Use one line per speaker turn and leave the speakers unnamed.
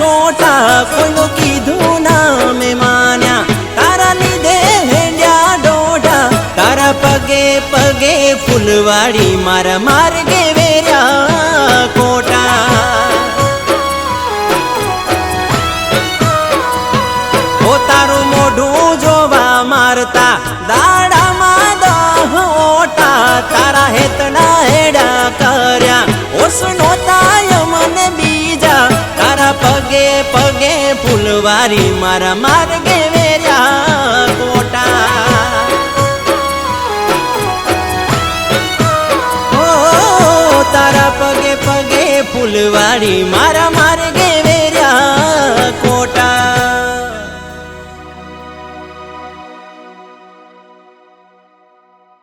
खोटा कोईनु कीधुं ना मैं मान्या तारा लीधे हेंड्या डोढा तारा पगे पगे फूलवाड़ी मारा मार्गे वेर्या कोटा ओ तारू मोढुं जोवा मारता दाड़ामां दह ओटा तारा हेतना हेडा कर्या ओसनो तायमन बीजा तारा पगे पगे फूलवारी मारा मार्गे वेर्या कोटा ओ तारा पगे पगे फूलवारी मारा